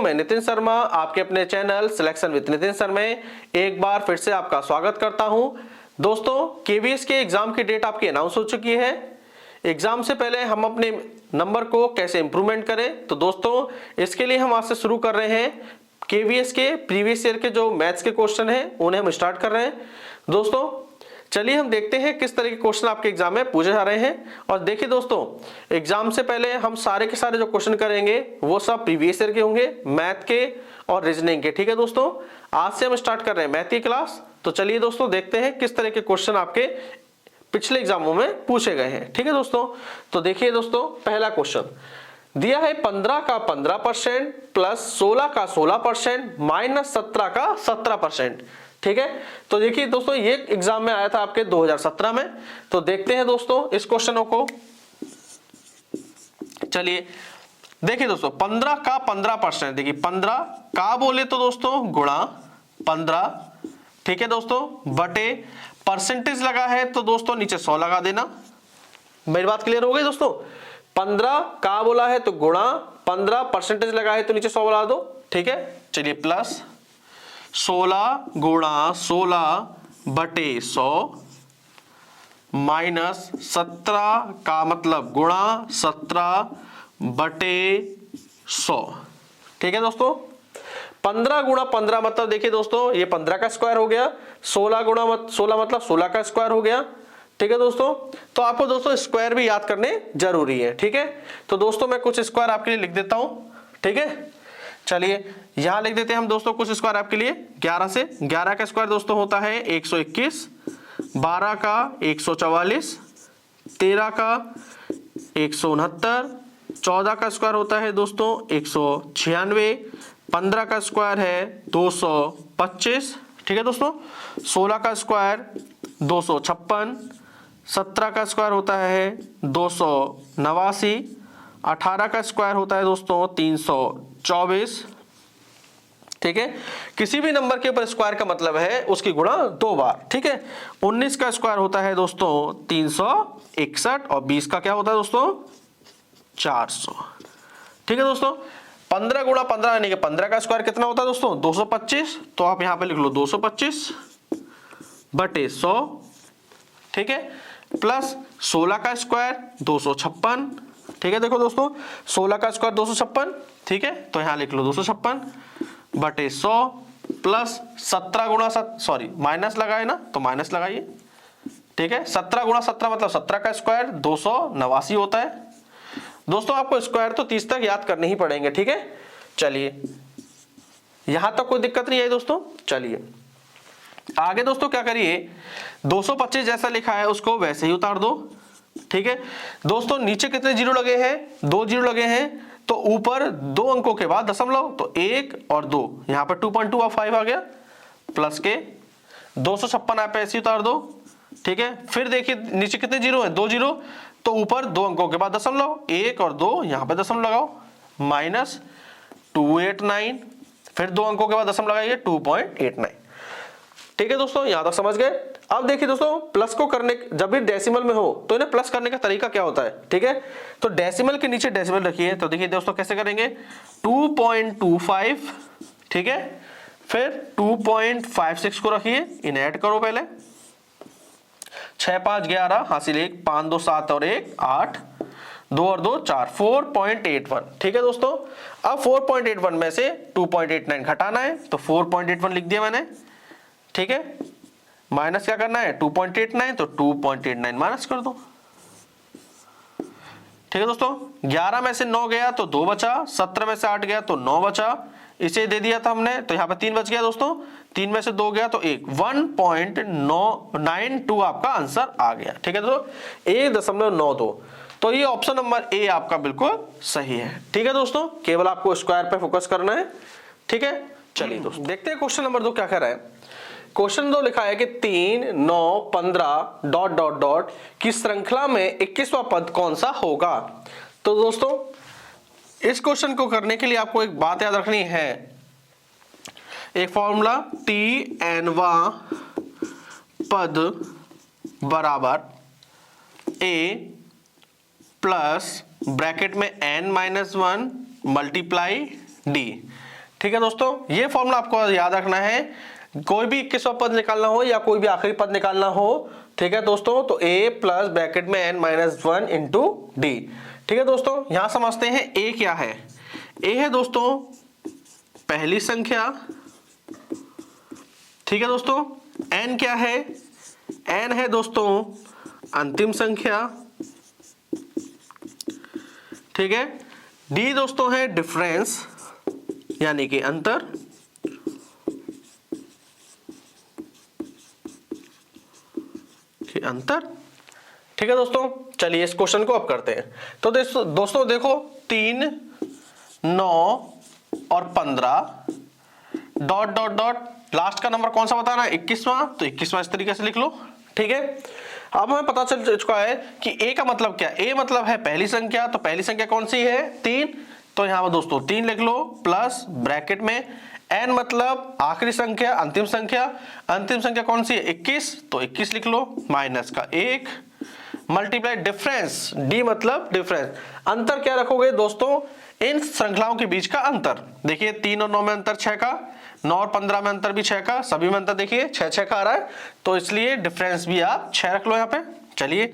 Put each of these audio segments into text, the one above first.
मैं नितिन शर्मा, आपके अपने channel selection with Nitin sir में एक बार फिर से आपका स्वागत करता हूं। दोस्तों, केवीएस के एग्जाम की डेट आपकी अनाउंस हो चुकी है। एग्जाम से पहले हम अपने नंबर को कैसे इंप्रूवमेंट करें, तो दोस्तों इसके लिए हम आज से शुरू कर रहे हैं। केवीएस के प्रीवियस ईयर के जो मैथ्स के क्वेश्चन हैं उन्हें हम स्टार्ट कर रहे हैं। दोस्तों चलिए हम देखते हैं किस तरह के क्वेश्चन आपके एग्जाम में पूछे जा रहे हैं। और देखिए दोस्तों, एग्जाम से पहले हम सारे के सारे जो क्वेश्चन करेंगे वो सब प्रीवियस ईयर के होंगे, मैथ के और रीजनिंग के। ठीक है दोस्तों, आज से हम स्टार्ट कर रहे हैं मैथ की क्लास। तो चलिए दोस्तों देखते हैं किस तरह के क्वेश्चन आपके पिछले एग्जामों में पूछे गए हैं। ठीक है दोस्तों, तो देखिए दोस्तों, पहला क्वेश्चन दिया है 15 का 15% प्लस 16 का 16% माइनस 17 का 17%। ठीक है, तो देखिए दोस्तों ये एग्जाम में आया था आपके 2017 में। तो देखते हैं दोस्तों इस क्वेश्चनों को। चलिए देखिए दोस्तों, 15 का 15%, देखिए 15 का बोले तो दोस्तों गुणा 15, ठीक है दोस्तों, बटे परसेंटेज लगा है तो दोस्तों नीचे 100 लगा देना। मेरी बात क्लियर हो गई दोस्तों? 15 का बोला है तो गुणा 15, परसेंटेज लगा है तो नीचे 100 लगा दो। ठीक है, चलिए प्लस 16 गुणा 16 बटे 100 माइनस 17 का मतलब गुणा 17 बटे 100। ठीक है दोस्तों, 15 गुणा 15 मतलब देखिए दोस्तों ये 15 का स्क्वायर हो गया, 16 गुणा 16 मतलब 16 का स्क्वायर हो गया। ठीक है दोस्तों, तो आपको दोस्तों स्क्वायर भी याद करने जरूरी है। ठीक है, तो दोस्तों मैं कुछ स्क्वायर आपके लिए लिख देता हूं। ठीक है, चलिए यहां लिख देते हैं हम दोस्तों कुछ स्क्वायर आपके लिए। 11 से 11 का स्क्वायर दोस्तों होता है 121, 12 का 144, 13 का 169, 14 का स्क्वायर होता है दोस्तों 196, 15 का स्क्वायर है 225। ठीक है दोस्तों, 16 का स्क्वायर 256, 17 का स्क्वायर होता है 289, 18 का स्क्वायर होता है दोस्तों 324। ठीक है, किसी भी नंबर के ऊपर स्क्वायर का मतलब है उसकी गुणा 2 बार। ठीक है, 19 का स्क्वायर होता है दोस्तों 361 और 20 का क्या होता है दोस्तों 400। ठीक है दोस्तों, 15 गुणा 15 यानी कि 15 का स्क्वायर कितना होता है दोस्तों 225, तो आप यहां पे लिख लो 225 बटे 100। ठीक है, प्लस 16 का स्क्वायर 256। ठीक है, देखो दोस्तों 16 का स्क्वायर 256। ठीक है, तो यहां लिख लो 256 बटे 100 प्लस 17 गुणा सॉरी माइनस लगाए ना, तो माइनस लगाइए। ठीक है, 17 गुणा 17 मतलब 17 का स्क्वायर 289 होता है। दोस्तों आपको स्क्वायर तो 30 तक याद करने ही पड़ेंगे। ठीक है, चलिए यहां तक कोई दिक्कत नहीं आई दोस्तों। चलिए आगे दोस्तों क्या करिए, 225 जैसा लिखा है उसको वैसे ही उतार दो। ठीक है दोस्तों, नीचे कितने जीरो लगे हैं 2 जीरो लगे हैं, तो ऊपर 2 अंकों के बाद दशमलव, तो 1 और 2 यहां पर 2.25 आ गया, प्लस के 256 आप ऐसे उतार दो। ठीक है, फिर देखिए नीचे कितने जीरो हैं 2 जीरो, तो ऊपर 2 अंकों के बाद दशमलव, 1 और 2 यहां पर दशमलव लगाओ, माइनस 289, फिर 2 अंकों के बाद दशमलव लगाइए 2.89। ठीक है दोस्तों, यहां तक समझ गए। अब देखिए दोस्तों, प्लस को करने जब भी डेसिमल में हो तो इन्हें प्लस करने का तरीका क्या होता है। ठीक है, तो डेसिमल के नीचे डेसिमल रखिए। तो देखिए दोस्तों कैसे करेंगे, 2.25, ठीक है, फिर 2.56 को रखिए, इन्हें ऐड करो पहले, 6 5 11 हासिल 1, 5 2 7 और 1 8, 2 और 2 4, 4.81। ठीक है दोस्तों, अब 4.81 में से 2.89 घटाना है, तो 4.81 लिख दिया मैंने। ठीक है, माइनस क्या करना है 2.89, तो 2.89 माइनस कर दो। ठीक है दोस्तों, 11 में से 9 गया तो 2 बचा, 17 में से 8 गया तो 9 बचा, इसे दे दिया था हमने, तो यहाँ पे 3 बच गया दोस्तों, 3 में से 2 गया तो 1, 1.992 आपका आंसर आ गया। ठीक है दोस्तों, 1.92। तो ये ऑप्शन नंबर ए आपका बिल्कुल सही है। ठीक है दोस्तों, केवल आपको स्क्वायर पे फोकस करना है। ठीक है, चलिए दोस्तों देखते हैं क्वेश्चन नंबर 2 क्या कह रहा है। क्वेश्चन 2 लिखा है कि 3 9 15 डॉट डॉट डॉट की श्रृंखला में 21वां पद कौन सा होगा। तो दोस्तों इस क्वेश्चन को करने के लिए आपको एक बात याद रखनी है, एक फॉर्मूला tnवां पद बराबर a प्लस ब्रैकेट में n-1 मल्टीप्लाई d। ठीक है दोस्तों, ये फॉर्मूला आपको याद रखना है। कोई भी 21वां पद निकालना हो या कोई भी आखिरी पद निकालना हो, ठीक है दोस्तों, तो a प्लस ब्रैकेट में n-1 इंटू डी। ठीक है दोस्तों, यहां समझते हैं a क्या है। a है दोस्तों पहली संख्या, ठीक है दोस्तों। n क्या है, n है दोस्तों अंतिम संख्या, ठीक है। d दोस्तों है डिफरेंस यानी कि अंतर, अंतर, ठीक है दोस्तों। चलिए इस क्वेश्चन को अब करते हैं। तो दोस्तों देखो 3, 9 और 15 डॉट डॉट डॉट, लास्ट का नंबर कौन सा बताना है, 21वां, तो 21वां इस तरीके से लिख लो, ठीक है। अब हमें पता चल चुका है कि a का मतलब क्या, a मतलब है पहली संख्या, तो पहली संख्या कौन सी है 3, तो यहां पर दोस्तों 3 लिख लो, प्लस ब्रैकेट में n मतलब आखिरी संख्या, अंतिम संख्या, अंतिम संख्या कौन सी है 21, तो 21 लिख लो, माइनस का 1 मल्टीप्लाई डिफरेंस, d मतलब डिफरेंस, अंतर क्या रखोगे दोस्तों, इन श्रृंखलाओं के बीच का अंतर। देखिए 3 और 9 में अंतर 6 का, 9 और 15 में अंतर भी 6 का, सभी में अंतर देखिए 6 का आ रहा है, तो इसलिए डिफरेंस भी आप 6 रख लो यहाँ पे। चलिए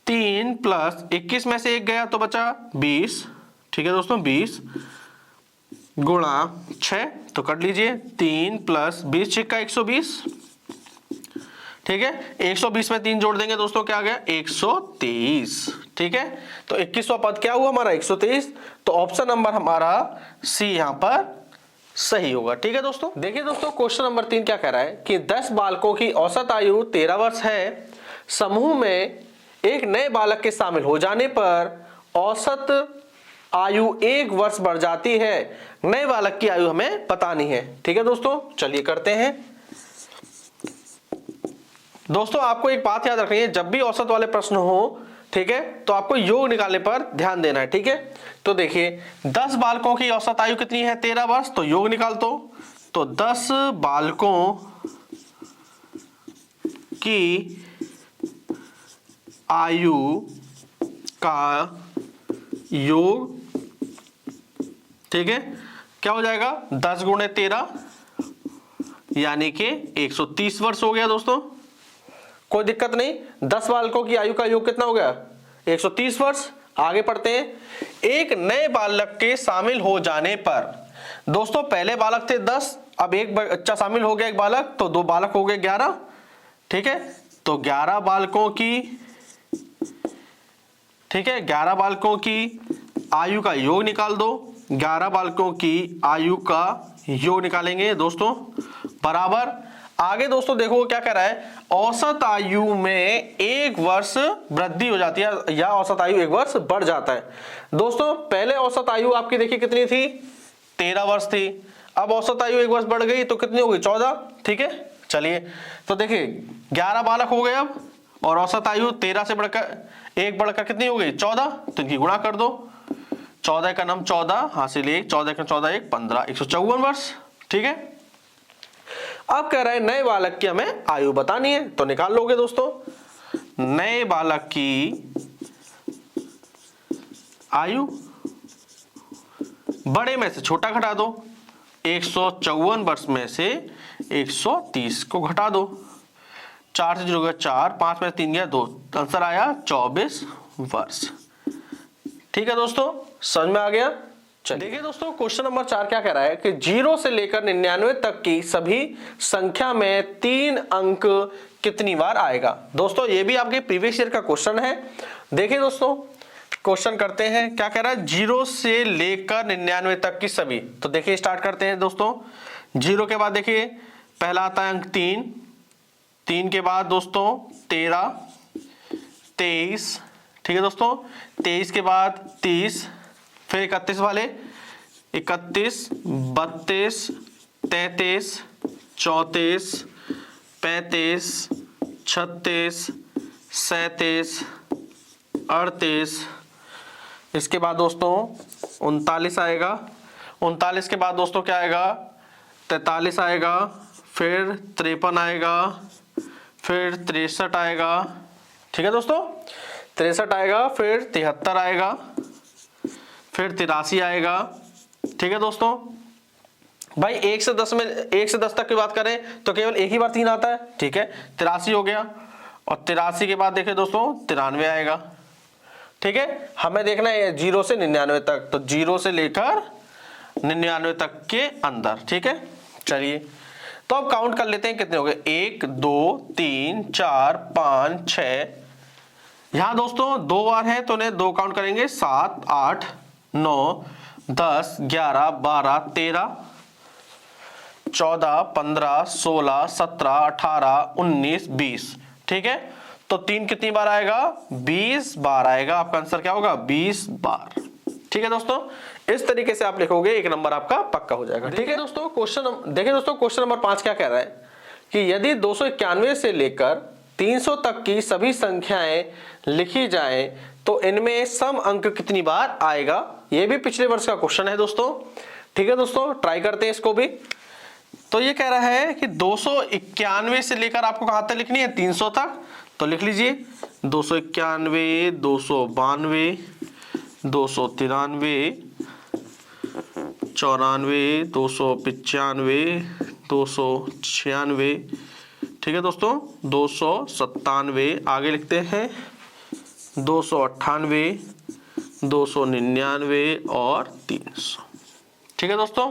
3 प्लस 21 में से 1 गया तो बचा 20, ठीक है दोस्तों, 20 गुणा 6, तो कर लीजिए 3 प्लस 20 6 का 120, ठीक है। 120 में 3 जोड़ देंगे दोस्तों, क्या आ गया 123, ठीक है। तो 21वां पद क्या हुआ हमारा 123, तो ऑप्शन नंबर हमारा सी यहां पर सही होगा, ठीक है दोस्तों। देखिए दोस्तों क्वेश्चन नंबर 3 क्या कह रहा है कि 10 बालकों की औसत आयु 13 वर्ष है, समूह में एक नए बालक के शामिल हो जाने पर औसत आयु 1 वर्ष बढ़ जाती है, नए बालक की आयु हमें बतानी है, ठीक है दोस्तों। चलिए करते हैं दोस्तों। आपको एक बात याद रखनी है, जब भी औसत वाले प्रश्न हो, ठीक है, तो आपको योग निकालने पर ध्यान देना है, ठीक है। तो देखिए 10 बालकों की औसत आयु कितनी है 13 वर्ष, तो योग निकाल दो, तो 10 बालकों की आयु का योग, ठीक है, क्या हो जाएगा 10 गुणे 13 यानी कि 130 वर्ष हो गया दोस्तों, कोई दिक्कत नहीं। 10 बालकों की आयु का योग कितना हो गया 130 वर्ष। आगे पढ़ते हैं, एक नए बालक के शामिल हो जाने पर, दोस्तों पहले बालक थे 10, अब एक बच्चा शामिल हो गया, एक बालक, तो 2 बालक हो गए 11, ठीक है। तो 11 बालकों की, ठीक है, 11 बालकों की आयु का योग निकाल दो, 11 बालकों की आयु का योग निकालेंगे दोस्तों, बराबर। आगे दोस्तों देखो क्या कह रहा है, औसत आयु में 1 वर्ष वृद्धि हो जाती है या औसत आयु 1 वर्ष बढ़ जाता है। दोस्तों पहले औसत आयु आपकी देखिए कितनी थी 13 वर्ष थी, अब औसत आयु 1 वर्ष बढ़ गई तो कितनी हो गई 14, ठीक है। चलिए तो देखिए 11 बालक हो गए अब, और औसत आयु 13 से बढ़कर 1 बढ़कर कितनी हो गई 14, तो इनकी गुणा कर दो, 14 का नाम 14 हासिल 1, 14 का 14 1 15, 154 वर्ष, ठीक है। अब कह रहा है नए बालक की हमें आयु बतानी है, तो निकाल लोगे दोस्तों, नए बालक की आयु, बड़े में से छोटा घटा दो, 154 वर्ष में से 130 को घटा दो, 4 से 0 गया 4, 5 में 3 गया 2, आंसर आया 24 वर्ष, ठीक है दोस्तों, समझ में आ गया। देखिए दोस्तों क्वेश्चन नंबर 4 क्या कह रहा है कि 0 से लेकर 99 तक की सभी संख्या में 3 अंक कितनी बार आएगा। दोस्तों ये भी आपके प्रीवियस ईयर का क्वेश्चन है। देखिए दोस्तों क्वेश्चन करते हैं, क्या कह रहा है 0 से लेकर 99 तक की सभी, तो देखिए स्टार्ट करते हैं दोस्तों। 0 के बाद देखिए पहला आता है अंक 3, 3 के बाद दोस्तों 13, 23, ठीक है दोस्तों, 23 के बाद 30, फिर 31 वाले 31, 32, 33, 34, 35, 36, 37, 38, इसके बाद दोस्तों 39 आएगा, 39 के बाद दोस्तों क्या आएगा 43 आएगा, फिर 53 आएगा, फिर 63 आएगा, ठीक है दोस्तों, 63 आएगा, फिर 73 आएगा, फिर 83 आएगा, ठीक है दोस्तों, भाई 1 से 10 में 1 से 10 तक की बात करें तो केवल एक ही बार 3 आता है, ठीक है, 83 हो गया। और 83 के बाद देखें दोस्तों 93 आएगा, ठीक है। हमें देखना है 0 से 99 तक, तो 0 से लेकर 99 तक के अंदर, ठीक है। चलिए तो अब काउंट कर लेते हैं कितने हो गए, 1 2 3 4 5 6। यहां दोस्तों 2 बार है तो उन्हें 2 काउंट करेंगे, 7 8 9 10 11 12 13 14 15 16 17 18 19 20, ठीक है। तो 3 कितनी बार आएगा, 20 बार आएगा। आपका आंसर क्या होगा, 20 बार, ठीक है दोस्तों। इस तरीके से आप लिखोगे, 1 नंबर आपका पक्का हो जाएगा, ठीक है दोस्तों। क्वेश्चन नंबर 5 क्या कह रहा है कि यदि 291 से लेकर 300 तक की सभी संख्याएं लिखी जाएं तो इनमें सम अंक कितनी बार आएगा। यह भी पिछले वर्ष का क्वेश्चन है दोस्तों, ठीक है दोस्तों। ट्राई करते हैं इसको भी। तो ये कह रहा है कि 291 से लेकर आपको कहां तक लिखनी है, 300 तक। तो लिख लीजिए 291 292 293 94 295 296, ठीक है दोस्तों, 297, आगे लिखते हैं 298 299 और 300, ठीक है दोस्तों।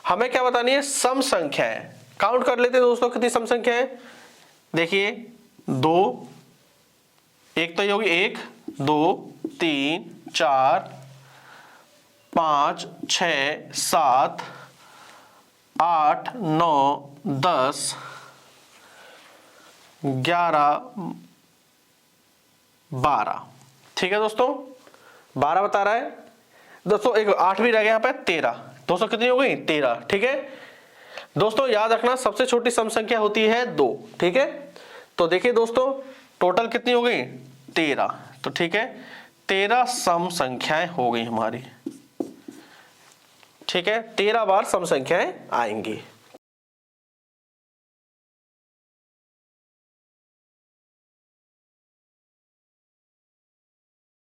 हमें क्या बतानी है, सम संख्या है। काउंट कर लेते हैं दोस्तों कितनी सम संख्या है। देखिए 2, एक तो ये होगी 1 2 3 4 5 6 7 8 9 10 11 12, ठीक है दोस्तों। 12 बता रहा है दोस्तों। एक 8 भी रह गया यहाँ पे, 13। दोस्तों कितनी हो गई, 13, ठीक है दोस्तों। याद रखना सबसे छोटी सम संख्या होती है 2, ठीक है। तो देखिए दोस्तों टोटल कितनी हो गई, 13। तो ठीक है 13 सम संख्याएं हो गई हमारी, ठीक है। 13 बार सम संख्याएं आएंगी।